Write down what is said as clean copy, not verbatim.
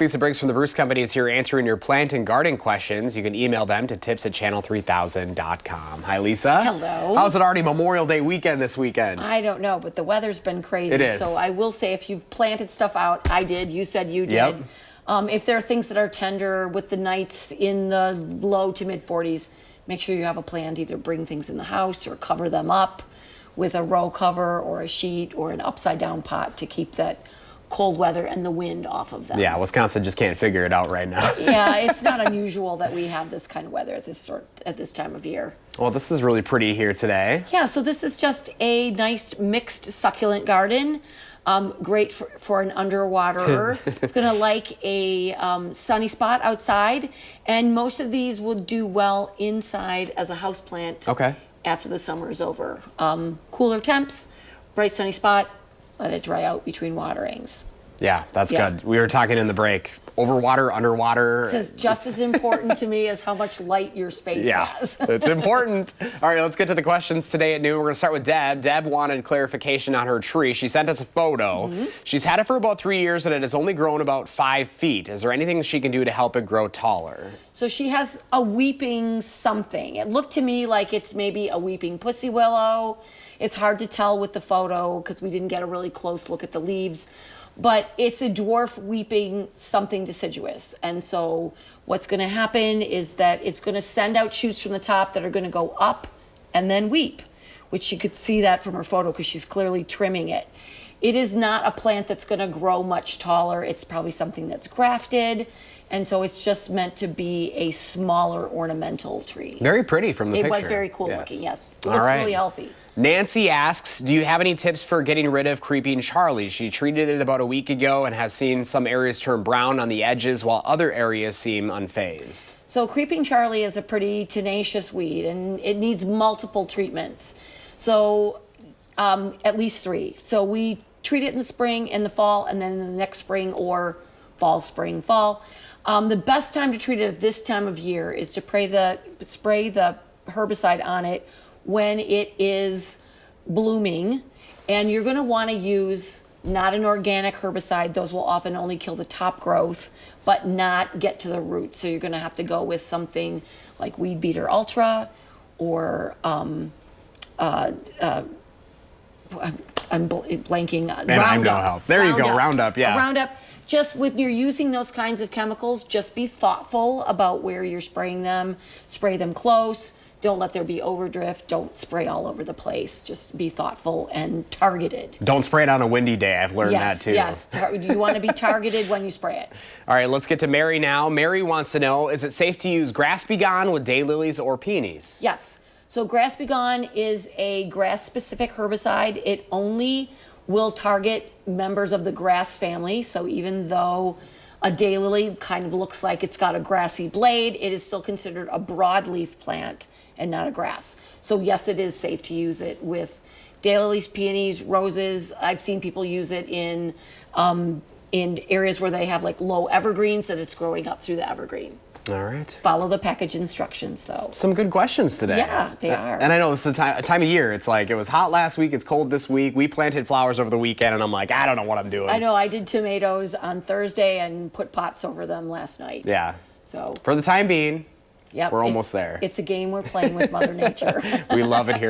Lisa Briggs from the Bruce Company is here answering your plant and garden questions. You can email them to tips@channel3000.com. Hi, Lisa. Hello. How's it already Memorial Day weekend this weekend? I don't know, but the weather's been crazy. It is. So I will say if you've planted stuff out, I did, you said you did. Yep. If there are things that are tender with the nights in the low to mid 40s, make sure you have a plan to either bring things in the house or cover them up with a row cover or a sheet or an upside down pot to keep that cold weather and the wind off of them. Yeah, Wisconsin just can't figure it out right now. Yeah, it's not unusual that we have this kind of weather at this time of year. Well, this is really pretty here today. Yeah, so this is just a nice mixed succulent garden. Great for an underwaterer. It's going to like a sunny spot outside, and most of these will do well inside as a houseplant. Okay. After the summer is over. Cooler temps, bright sunny spot, let it dry out between waterings. Yeah, that's Yeah. good. We were talking in the break. Overwater, underwater. This is just as important to me as how much light your space has. It's important. All right, let's get to the questions today at noon. We're going to start with Deb. Deb wanted clarification on her tree. She sent us a photo. She's had it for about 3 years and it has only grown about 5 feet. Is there anything she can do to help it grow taller? So she has a weeping something. It looked to me like it's maybe a weeping pussy willow. It's hard to tell with the photo because we didn't get a really close look at the leaves. But it's a dwarf weeping something deciduous. And so what's going to happen is that it's going to send out shoots from the top that are going to go up and then weep, which you could see that from her photo because she's clearly trimming it. It is not a plant that's going to grow much taller. It's probably something that's grafted. And so it's just meant to be a smaller ornamental tree. Very pretty from the picture. It was very cool looking, yes. It All looks right. really healthy. Nancy asks, do you have any tips for getting rid of creeping Charlie? She treated it about a week ago and has seen some areas turn brown on the edges while other areas seem unfazed. So creeping Charlie is a pretty tenacious weed and it needs multiple treatments. So at least 3. So we treat it in the spring, in the fall, and then in the next spring or fall, spring, fall. The best time to treat it at this time of year is to spray the herbicide on it when it is blooming, and you're going to want to use not an organic herbicide. Those will often only kill the top growth but not get to the roots. So you're going to have to go with something like Weed Beater Ultra or I'm blanking. And I'm no help. There you go, Roundup, yeah. Roundup. Just when you're using those kinds of chemicals, just be thoughtful about where you're spraying them. Spray them close. Don't let there be overdrift. Don't spray all over the place. Just be thoughtful and targeted. Don't spray it on a windy day. I've learned that too. Yes, you want to be targeted when you spray it. All right, let's get to Mary now. Mary wants to know, is it safe to use Grass Be Gone with daylilies or peonies? Yes. So Grass Be Gone is a grass-specific herbicide. It only will target members of the grass family. So even though a daylily kind of looks like it's got a grassy blade, it is still considered a broadleaf plant and not a grass. So yes, it is safe to use it with daylilies, peonies, roses. I've seen people use it in areas where they have like low evergreens that it's growing up through the evergreen. All right. Follow the package instructions though. Some good questions today. Yeah, they are. And I know this is a time of year. It's like it was hot last week, it's cold this week. We planted flowers over the weekend and I'm like, I don't know what I'm doing. I know, I did tomatoes on Thursday and put pots over them last night. Yeah. So for the time being, yep, we're almost there. It's a game we're playing with Mother Nature. We love it here.